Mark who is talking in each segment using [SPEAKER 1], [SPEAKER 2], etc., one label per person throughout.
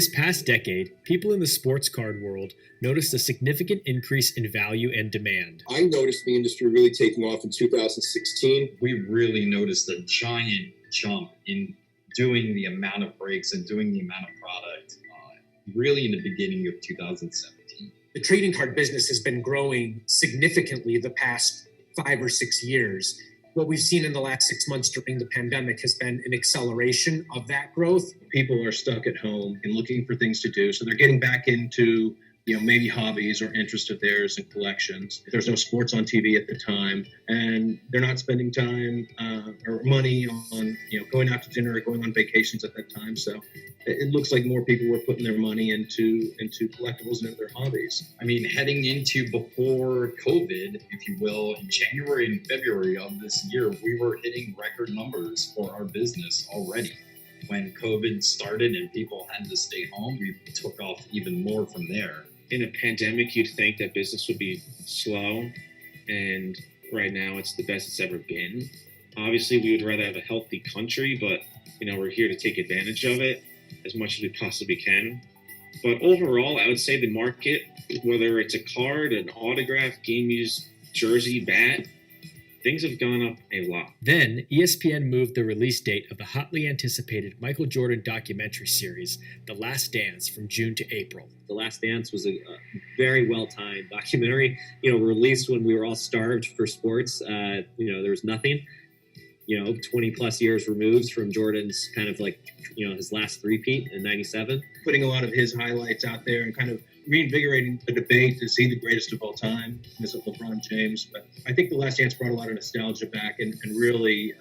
[SPEAKER 1] This past decade, people in the sports card world noticed a significant increase in value and demand.
[SPEAKER 2] I noticed the industry really taking off in 2016.
[SPEAKER 3] We really noticed a giant jump in doing the amount of breaks and doing the amount of product really in the beginning of 2017.
[SPEAKER 4] The trading card business has been growing significantly the past 5 or 6 years. What we've seen in the last 6 months during the pandemic has been an acceleration of that growth.
[SPEAKER 5] People are stuck at home and looking for things to do, so they're getting back into maybe hobbies or interest of theirs and collections. There's no sports on TV at the time, and they're not spending time or money on going out to dinner or going on vacations at that time. So it looks like more people were putting their money into collectibles and into their hobbies.
[SPEAKER 3] I mean, heading into before COVID, if you will, in January and February of this year, we were hitting record numbers for our business already. When COVID started and people had to stay home, we took off even more from there.
[SPEAKER 6] In a pandemic, you'd think that business would be slow, and right now it's the best it's ever been. Obviously, we would rather have a healthy country, but we're here to take advantage of it as much as we possibly can. But overall, I would say the market, whether it's a card, an autograph, game used jersey, bat, things have gone up a lot.
[SPEAKER 1] Then, ESPN moved the release date of the hotly anticipated Michael Jordan documentary series, The Last Dance, from June to April.
[SPEAKER 7] The Last Dance was a very well-timed documentary, released when we were all starved for sports. There was nothing, 20 plus years removed from Jordan's kind of his last three-peat in 97.
[SPEAKER 5] Putting a lot of his highlights out there and kind of reinvigorating the debate to see the greatest of all time, Mr. LeBron James. But I think The Last Dance brought a lot of nostalgia back and really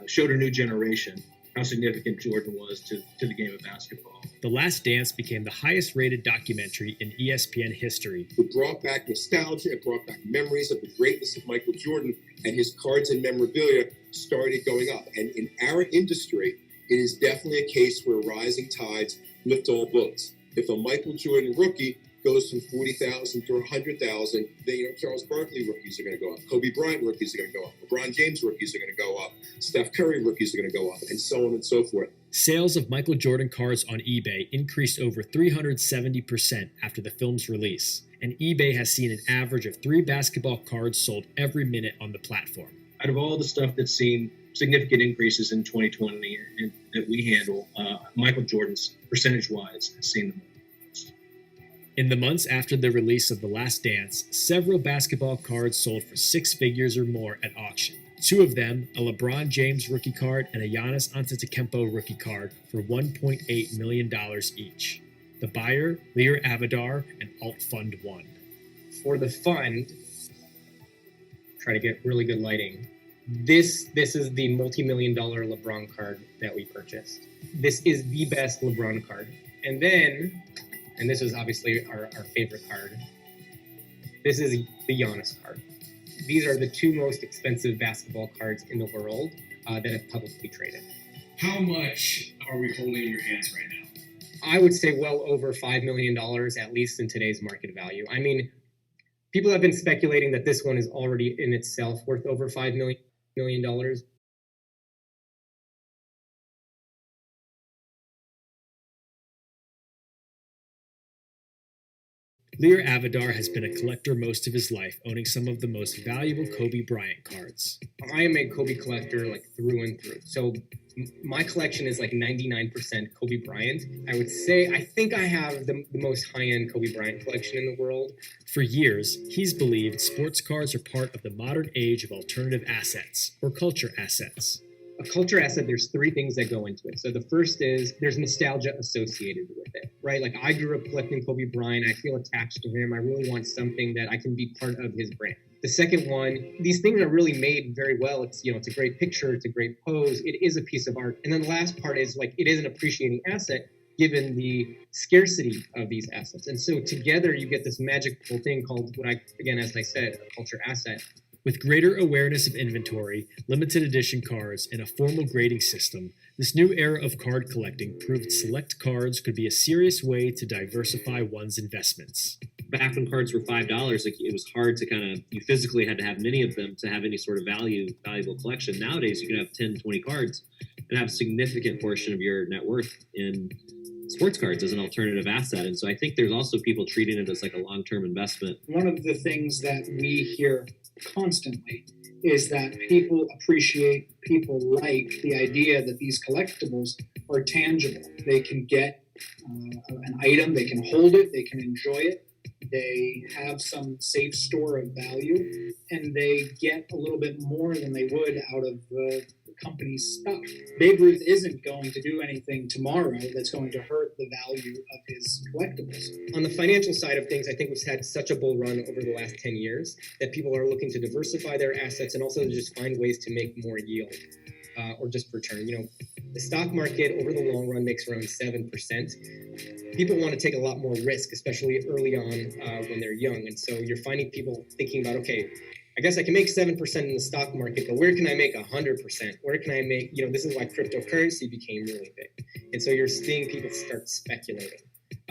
[SPEAKER 5] showed a new generation how significant Jordan was to the game of basketball.
[SPEAKER 1] The Last Dance became the highest rated documentary in ESPN history.
[SPEAKER 2] It brought back nostalgia, it brought back memories of the greatness of Michael Jordan, and his cards and memorabilia started going up. And in our industry, it is definitely a case where rising tides lift all boats. If a Michael Jordan rookie goes from 40,000 to 100,000, then Charles Barkley rookies are going to go up. Kobe Bryant rookies are going to go up. LeBron James rookies are going to go up. Steph Curry rookies are going to go up, and so on and so forth.
[SPEAKER 1] Sales of Michael Jordan cards on eBay increased over 370% after the film's release, and eBay has seen an average of 3 basketball cards sold every minute on the platform.
[SPEAKER 5] Out of all the stuff that's seen significant increases in 2020 and that we handle, Michael Jordan's percentage-wise has seen them.
[SPEAKER 1] In the months after the release of The Last Dance, several basketball cards sold for 6 figures or more at auction. 2 of them, a LeBron James rookie card and a Giannis Antetokounmpo rookie card, for $1.8 million each. The buyer, Lear Avadar and Alt Fund 1.
[SPEAKER 8] For the fund, try to get really good lighting. This is the multi-million-dollar LeBron card that we purchased. This is the best LeBron card. And then, and this is obviously our favorite card, this is the Giannis card. These are the 2 most expensive basketball cards in the world that have publicly traded.
[SPEAKER 9] How much are we holding in your hands right now?
[SPEAKER 8] I would say well over $5 million, at least in today's market value. I mean, people have been speculating that this one is already in itself worth over $5 million.
[SPEAKER 1] Lear Avadar has been a collector most of his life, owning some of the most valuable Kobe Bryant cards.
[SPEAKER 8] I am a Kobe collector through and through. So my collection is 99% Kobe Bryant. I think I have the most high-end Kobe Bryant collection in the world.
[SPEAKER 1] For years, he's believed sports cards are part of the modern age of alternative assets, or culture assets.
[SPEAKER 8] A culture asset, there's 3 things that go into it. So the first is there's nostalgia associated with it, right? I grew up collecting Kobe Bryant. I feel attached to him. I really want something that I can be part of his brand. The second one, these things are really made very well. It's a great picture. It's a great pose. It is a piece of art. And then the last part is it is an appreciating asset given the scarcity of these assets. And so together you get this magical thing called as I said, a culture asset.
[SPEAKER 1] With greater awareness of inventory, limited edition cards, and a formal grading system, this new era of card collecting proved select cards could be a serious way to diversify one's investments.
[SPEAKER 7] Back when cards were $5, it was hard to you physically had to have many of them to have any sort of valuable collection. Nowadays, you can have 10, 20 cards and have a significant portion of your net worth in sports cards as an alternative asset. And so I think there's also people treating it as like a long-term investment.
[SPEAKER 10] One of the things that we hear constantly is that people appreciate, people like the idea that these collectibles are tangible. They can get an item, they can hold it, they can enjoy it, they have some safe store of value, and they get a little bit more than they would out of the company's stuff. Babe Ruth isn't going to do anything tomorrow that's going to hurt the value of his collectibles.
[SPEAKER 8] On the financial side of things, I think we've had such a bull run over the last 10 years that people are looking to diversify their assets and also to just find ways to make more yield or just return. You know, the stock market over the long run makes around 7%. People want to take a lot more risk, especially early on when they're young. And so you're finding people thinking about, okay, I guess I can make 7% in the stock market, but where can I make 100%? Where can I make, you know, this is why cryptocurrency became really big. And so you're seeing people start speculating.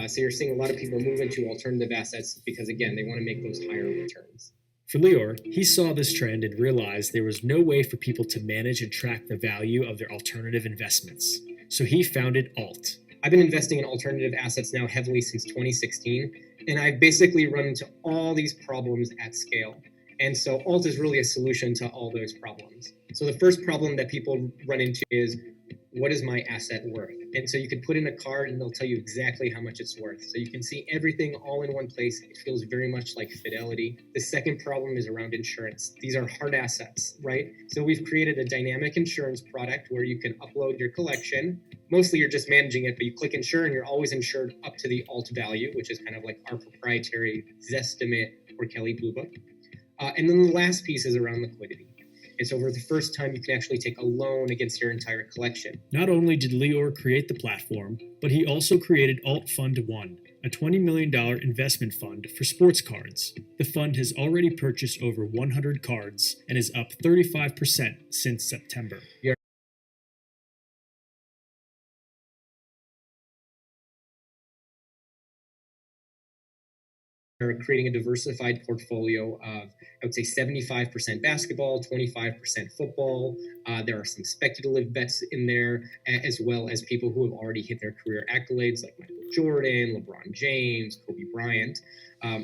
[SPEAKER 8] So you're seeing a lot of people move into alternative assets because, again, they want to make those higher returns.
[SPEAKER 1] For Lior, he saw this trend and realized there was no way for people to manage and track the value of their alternative investments. So he founded Alt.
[SPEAKER 8] I've been investing in alternative assets now heavily since 2016, and I've basically run into all these problems at scale. And so Alt is really a solution to all those problems. So the first problem that people run into is, what is my asset worth? And so you can put in a card and they'll tell you exactly how much it's worth. So you can see everything all in one place. It feels very much like Fidelity. The second problem is around insurance. These are hard assets, right? So we've created a dynamic insurance product where you can upload your collection. Mostly you're just managing it, but you click insure and you're always insured up to the Alt value, which is kind of like our proprietary Zestimate or Kelley Blue Book. And then the last piece is around liquidity. And so for the first time, you can actually take a loan against your entire collection.
[SPEAKER 1] Not only did Lior create the platform, but he also created Alt Fund 1, a $20 million investment fund for sports cards. The fund has already purchased over 100 cards and is up 35% since September.
[SPEAKER 8] We're creating a diversified portfolio of, I would say, 75% basketball, 25% football. There are some speculative bets in there, as well as people who have already hit their career accolades like Michael Jordan, LeBron James, Kobe Bryant.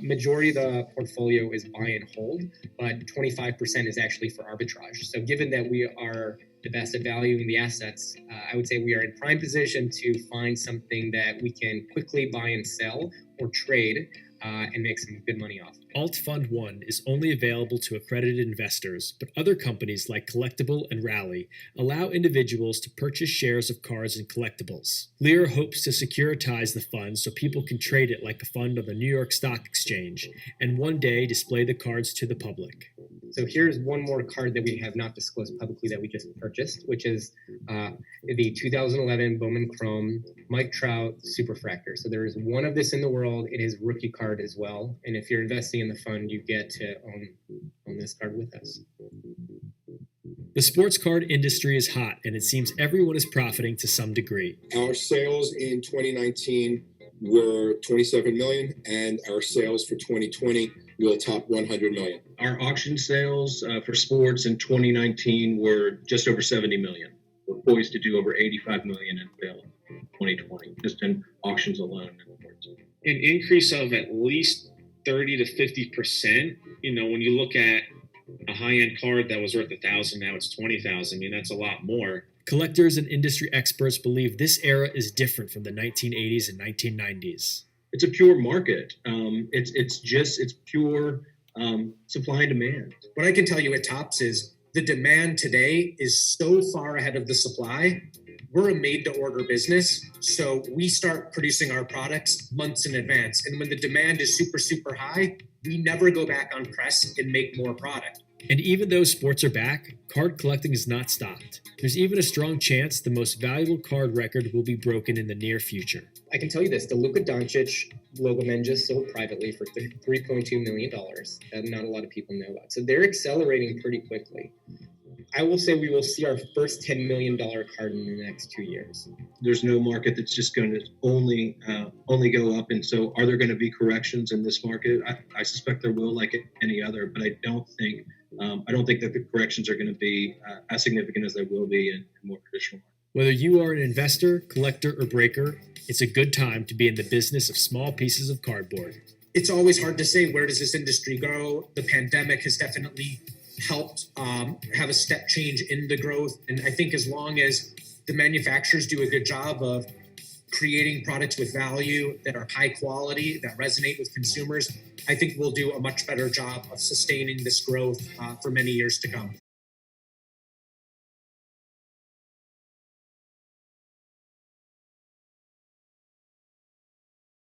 [SPEAKER 8] Majority of the portfolio is buy and hold, but 25% is actually for arbitrage. So given that we are the best at valuing the assets, I would say we are in prime position to find something that we can quickly buy and sell or trade and make some good money off.
[SPEAKER 1] Alt Fund 1 is only available to accredited investors, but other companies like Collectible and Rally allow individuals to purchase shares of cards and collectibles. Lior hopes to securitize the fund so people can trade it like a fund on the New York Stock Exchange, and one day display the cards to the public.
[SPEAKER 8] So here's one more card that we have not disclosed publicly that we just purchased, which is the 2011 Bowman Chrome Mike Trout Superfractor. So there is one of this in the world. It is rookie card as well. And if you're investing in the fund, you get to own this card with us.
[SPEAKER 1] The sports card industry is hot, and it seems everyone is profiting to some degree.
[SPEAKER 2] Our sales in 2019 were 27 million, and our sales for 2020 will top 100 million.
[SPEAKER 5] Our auction sales for sports in 2019 were just over 70 million. We're poised to do over 85 million in sales in 2020, just in auctions alone.
[SPEAKER 6] An increase of at least 30 to 50%. You know, when you look at a high-end card that was worth 1,000, now it's 20,000. I mean, that's a lot more.
[SPEAKER 1] Collectors and industry experts believe this era is different from the 1980s and 1990s.
[SPEAKER 5] It's a pure market. It's pure supply and demand.
[SPEAKER 4] What I can tell you at Topps is the demand today is so far ahead of the supply. We're a made-to-order business, so we start producing our products months in advance. And when the demand is super, super high, we never go back on press and make more product.
[SPEAKER 1] And even though sports are back, card collecting is not stopped. There's even a strong chance the most valuable card record will be broken in the near future.
[SPEAKER 8] I can tell you this, the Luka Doncic logo men just sold privately for $3.2 million that not a lot of people know about. So they're accelerating pretty quickly. I will say we will see our first $10 million card in the next 2 years.
[SPEAKER 5] There's no market that's just going to only go up. And so are there going to be corrections in this market? I suspect there will, like any other, but I don't think that the corrections are going to be as significant as they will be in more traditional markets.
[SPEAKER 1] Whether you are an investor, collector, or breaker, it's a good time to be in the business of small pieces of cardboard.
[SPEAKER 4] It's always hard to say, where does this industry go? The pandemic has definitely helped have a step change in the growth. And I think as long as the manufacturers do a good job of creating products with value that are high quality, that resonate with consumers, I think we'll do a much better job of sustaining this growth for many years to come.